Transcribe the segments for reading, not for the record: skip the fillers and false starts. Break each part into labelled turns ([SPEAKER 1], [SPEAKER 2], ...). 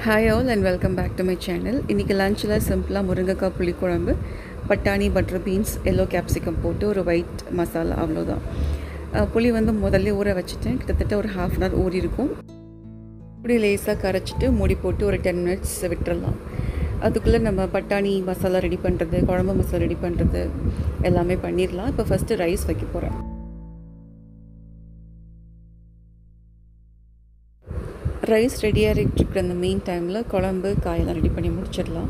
[SPEAKER 1] Hi all and welcome back to my channel. இன்னைக்கு லஞ்சில் சிம்பிளாக முருங்கைக்காய் புளிக்குழம்பு, பட்டாணி, பட்டர் பீன்ஸ், எல்லோ கேப்சிகம் போட்டு ஒரு ஒயிட் மசாலா அவ்வளோதான். புளி வந்து முதல்ல ஊற வச்சுட்டேன். கிட்டத்தட்ட ஒரு ½ hour ஊறி இருக்கும். புளி லேசாக கரைச்சிட்டு மூடி போட்டு ஒரு 10 minutes விட்டுறலாம். அதுக்குள்ளே நம்ம பட்டாணி மசாலா ரெடி பண்ணுறது, குழம்பு மசாலா ரெடி பண்ணுறது எல்லாமே பண்ணிடலாம். இப்போ ஃபஸ்ட்டு ரைஸ் வைக்க போகிறேன். ரைஸ் ரெடியாகிட்டு இருக்கிற அந்த மெயின் டைமில் குழம்பு காயெல்லாம் ரெடி பண்ணி முடிச்சிடலாம்.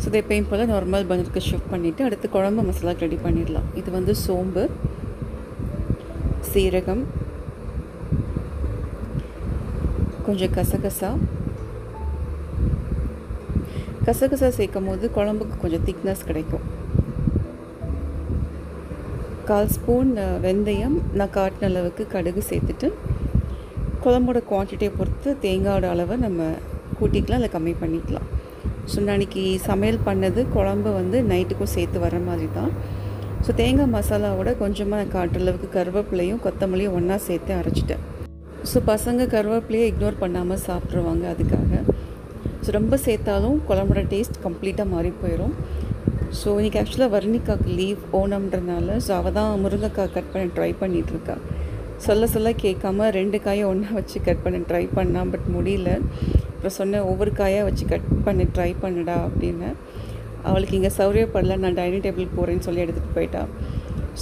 [SPEAKER 1] ஸோ இதை எப்பயும் போல் நார்மல் பர்னருக்கு ஷிஃப்ட் பண்ணிவிட்டு அடுத்து குழம்பு மசாலாக்கு ரெடி பண்ணிடலாம். இது வந்து சோம்பு, சீரகம், கொஞ்சம் கசகசா சேர்க்கும் போது குழம்புக்கு கொஞ்சம் திக்னஸ் கிடைக்கும். 1/4 ஸ்பூன் வெந்தயம், நான் காட்டின அளவுக்கு கடுகு சேர்த்துட்டு குழம்போட குவான்டிட்டியை பொறுத்து தேங்காயோட அளவை நம்ம கூட்டிக்கலாம், இல்லை கம்மி பண்ணிக்கலாம். ஸோ அன்றைக்கி சமையல் பண்ணது குழம்பு வந்து நைட்டுக்கும் சேர்த்து வர மாதிரி தான். ஸோ தேங்காய் மசாலாவோட கொஞ்சமாக காட்டுற அளவுக்கு கருவேப்பிலையும் கொத்தமல்லியும் ஒன்றா சேர்த்து அரைச்சிட்டேன். ஸோ பசங்க கருவேப்பிலையை இக்னோர் பண்ணாமல் சாப்பிட்ருவாங்க, அதுக்காக. ஸோ ரொம்ப சேர்த்தாலும் குழம்போட டேஸ்ட் கம்ப்ளீட்டாக மாறி போயிடும். ஸோ இன்றைக்கி ஆக்சுவலாக வர்ணிக்காவுக்கு லீவ் ஓணம்ன்றனால ஸோ அவள் தான் முருங்கைக்காய் கட் பண்ண ட்ரை பண்ணிகிட்ருக்கா. சொல்ல கேட்காம 2 காயை ஒன்றா வச்சு கட் பண்ண ட்ரை பண்ணால், பட் முடியல. அப்புறம் சொன்னேன், ஒவ்வொரு காயாக வச்சு கட் பண்ணி ட்ரை பண்ணுடா அப்படின்னு. அவளுக்கு இங்கே சௌரியப்படல, நான் டைனிங் டேபிள் போகிறேன்னு சொல்லி எடுத்துகிட்டு போயிட்டா.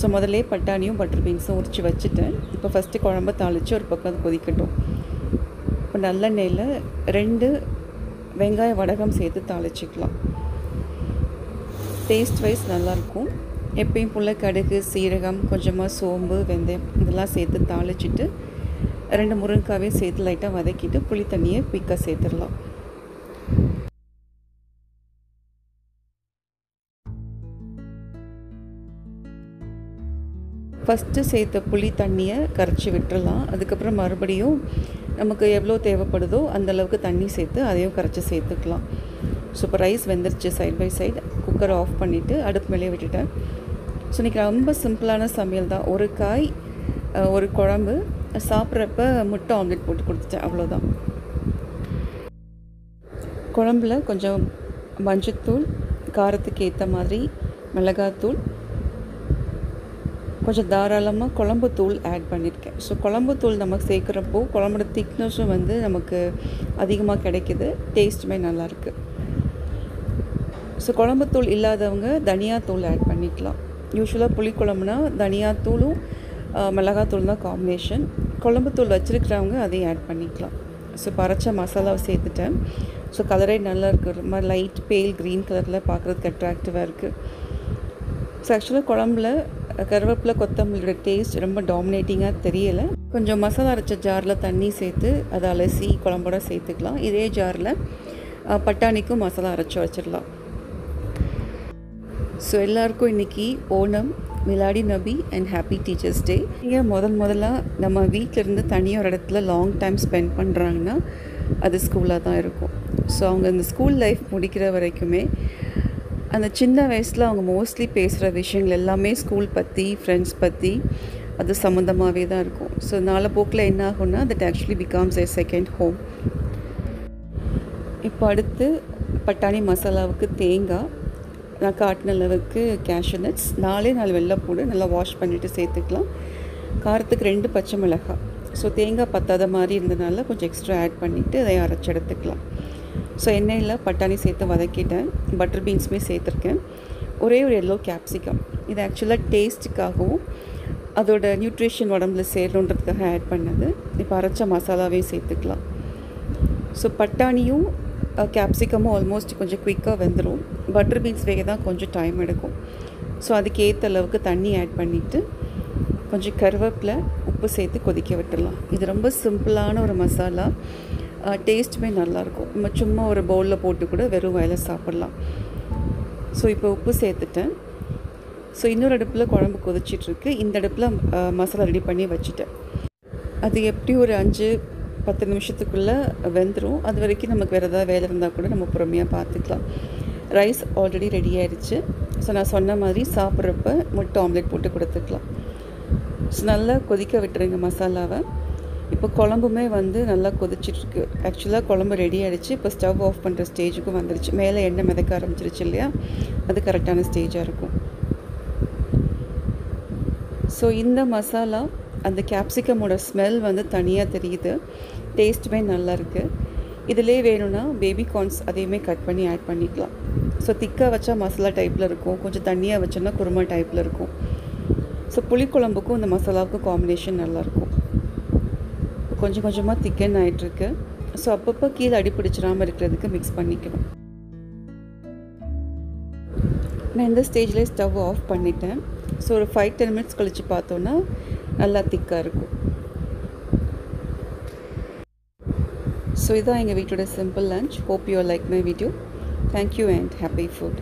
[SPEAKER 1] ஸோ முதல்ல பட்டாணியும் பட்டர் பீன்ஸும் உரித்து வச்சுட்டேன். இப்போ ஃபஸ்ட்டு குழம்பு தாளித்து ஒரு பக்கம் அது கொதிக்கட்டும். இப்போ நல்லெண்ணெயில் 2 வெங்காய வடகம் சேர்த்து தாளிச்சிக்கலாம். டேஸ்ட் வைஸ் நல்லாயிருக்கும். எப்பயும் போல் கடுகு, சீரகம், கொஞ்சமாக சோம்பு, வெந்தயம் இதெல்லாம் சேர்த்து தாளிச்சிட்டு 2 முருங்கைக்காவே சேர்த்து லைட்டாக வதக்கிட்டு புளி தண்ணியை குயிக்காக சேர்த்துடலாம். ஃபஸ்ட்டு சேர்த்த புளி தண்ணியை கரைச்சி விட்டுறலாம். அதுக்கப்புறம் மறுபடியும் நமக்கு எவ்வளோ தேவைப்படுதோ அந்தளவுக்கு தண்ணி சேர்த்து அதையும் கரைச்சி சேர்த்துக்கலாம். ஸோ இப்போ ரைஸ் வெந்துருச்சு. சைட் பை சைடு குக்கரை ஆஃப் பண்ணிவிட்டு அடுப்பு மேலே விட்டுட்டேன். ஸோ இன்றைக்கி ரொம்ப சிம்பிளான சமையல் தான். ஒரு காய், ஒரு குழம்பு, சாப்பிட்றப்ப முட்டை ஆம்லெட் போட்டு கொடுத்துட்டேன், அவ்வளோதான். குழம்புல கொஞ்சம் மஞ்சத்தூள், காரத்துக்கு ஏற்ற மாதிரி மிளகாத்தூள், கொஞ்சம் தாராளமாக குழம்பு தூள் ஆட் பண்ணியிருக்கேன். ஸோ குழம்பு தூள் நமக்கு சேர்க்குறப்போ குழம்போட திக்னஸும் வந்து நமக்கு அதிகமாக கிடைக்கிது, டேஸ்ட்டுமே நல்லாயிருக்கு. ஸோ குழம்புத்தூள் இல்லாதவங்க தனியாத்தூள் ஆட் பண்ணிக்கலாம். யூஸ்வலாக புளிக்குழம்புனா தனியாத்தூளும் மிளகாத்தூள் தான் காம்பினேஷன். குழம்புத்தூள் வச்சுருக்கிறவங்க அதையும் ஆட் பண்ணிக்கலாம். ஸோ பரைச்ச மசாலாவை சேர்த்துட்டேன். ஸோ கலரே நல்லா இருக்குது. ஒரு மாதிரி லைட் பேல் க்ரீன் கலரில் பார்க்குறதுக்கு அட்ராக்டிவாக இருக்குது. ஸோ ஆக்சுவலாக குழம்புல கருவேப்பிலை, கொத்தமல்லியோட டேஸ்ட் ரொம்ப டாமினேட்டிங்காக தெரியலை. கொஞ்சம் மசாலா அரைச்ச ஜாரில் தண்ணி சேர்த்து அதை அலசி குழம்போட சேர்த்துக்கலாம். இதே ஜாரில் பட்டாணிக்கும் மசாலா அரைச்சி வச்சிடலாம். ஸோ எல்லாருக்கும் இன்றைக்கி Onam, Miladi Nabi and happy teachers day. இங்கே முதலாக நம்ம வீட்டிலேருந்து தனியாக ஒரு இடத்துல லாங் டைம் ஸ்பெண்ட் பண்ணுறாங்கன்னா அது ஸ்கூலாக தான் இருக்கும். ஸோ அவங்க இந்த ஸ்கூல் லைஃப் முடிக்கிற வரைக்குமே அந்த சின்ன வயசில் அவங்க மோஸ்ட்லி பேசுகிற விஷயங்கள் எல்லாமே ஸ்கூல் பற்றி, ஃப்ரெண்ட்ஸ் பற்றி அது சம்மந்தமாகவே தான் இருக்கும். ஸோ நாளப்போக்கில் என்ன ஆகும்னா that actually becomes a second home. இப்போ அடுத்து பட்டாணி மசாலாவுக்கு தேங்காய், நான் காட்டின அளவுக்கு கேஷ்யூ நட்ஸ், 4 வெள்ளைப்பூடு நல்லா வாஷ் பண்ணிவிட்டு சேர்த்துக்கலாம். காரத்துக்கு 2 பச்சை மிளகாய். ஸோ தேங்காய் பத்தாத மாதிரி இருந்ததுனால கொஞ்சம் எக்ஸ்ட்ரா ஆட் பண்ணிவிட்டு அதை அரைச்சி எடுத்துக்கலாம். ஸோ எண்ணெயில் பட்டாணி சேர்த்து வதக்கிட்டேன். பட்டர் பீன்ஸுமே சேர்த்துருக்கேன். ஒரே ஒரு எல்லோ கேப்சிகம். இது ஆக்சுவலாக டேஸ்ட்டுக்காகவும் அதோட நியூட்ரிஷன் உடம்புல சேரணுன்றதுக்காக ஆட் பண்ணது. இப்போ அரைச்ச மசாலாவையும் சேர்த்துக்கலாம். ஸோ பட்டாணியும் கேப்சிகமும் ஆல்மோஸ்ட் கொஞ்சம் குயிக்காக வெந்துடும். பட்டர் பீன்ஸ் வேக தான் கொஞ்சம் டைம் எடுக்கும். ஸோ அதுக்கு ஏற்ற அளவுக்கு தண்ணி ஆட் பண்ணிவிட்டு கொஞ்சம் கருவேப்பிலை, உப்பு சேர்த்து கொதிக்க விட்டுடலாம். இது ரொம்ப சிம்பிளான ஒரு மசாலா, டேஸ்ட்டுமே நல்லாயிருக்கும். நம்ம சும்மா ஒரு பவுலில் போட்டு கூட வெறும் வாயில் சாப்பிட்லாம். ஸோ இப்போ உப்பு சேர்த்துட்டேன். ஸோ இன்னொரு அடுப்பில் குழம்பு கொதிச்சிட்ருக்கு. இந்த அடுப்பில் மசாலா ரெடி பண்ணி வச்சுட்டேன். அது எப்படி ஒரு 5-10 நிமிஷத்துக்குள்ளே வெந்துடும். அது வரைக்கும் நமக்கு வேறு ஏதாவது வேலை இருந்தால் கூட நம்ம பொறுமையாக பார்த்துக்கலாம். ரைஸ் ஆல்ரெடி ரெடி ஆகிடுச்சு. ஸோ நான் சொன்ன மாதிரி சாப்பிட்றப்ப முட்டை ஆம்லெட் போட்டு கொடுத்துக்கலாம். ஸோ நல்லா கொதிக்க விட்டுருங்க மசாலாவை. இப்போ குழம்புமே வந்து நல்லா கொதிச்சிட்ருக்கு. ஆக்சுவலாக குழம்பு ரெடி ஆகிடுச்சு. இப்போ ஸ்டவ் ஆஃப் பண்ணுற ஸ்டேஜுக்கும் வந்துருச்சு. மேலே எண்ணெய் மிதக்க ஆரம்பிச்சிருச்சு இல்லையா, அது கரெக்டான ஸ்டேஜாக இருக்கும். ஸோ இந்த மசாலா அந்த கேப்சிகமோட ஸ்மெல் வந்து தனியாக தெரியுது. டேஸ்ட்டுமே நல்லாயிருக்கு. இதிலே வேணும்னா பேபி கார்ன்ஸ் அதையுமே கட் பண்ணி ஆட் பண்ணிக்கலாம். ஸோ திக்காக வச்சா மசாலா டைப்பில் இருக்கும், கொஞ்சம் தண்ணியாக வச்சோன்னா குருமா டைப்பில் இருக்கும். ஸோ புளிக்குழம்புக்கும் இந்த மசாலாவுக்கும் காம்பினேஷன் நல்லாயிருக்கும். கொஞ்சம் கொஞ்சமாக திக்கன் ஆகிட்டுருக்கு. ஸோ அப்பப்போ கீழே அடி பிடிச்சிடாமல் இருக்கிறதுக்கு மிக்ஸ் பண்ணிக்கணும். நான் இந்த ஸ்டேஜ்லேயே ஸ்டவ் ஆஃப் பண்ணிட்டேன். ஸோ ஒரு 5-10 மினிட்ஸ் கழித்து பார்த்தோன்னா நல்லா திக்காக இருக்கும். ஸோ இதான் எங்கள் வீட்டோட simple lunch. Hope you like my video. Thank you and happy food.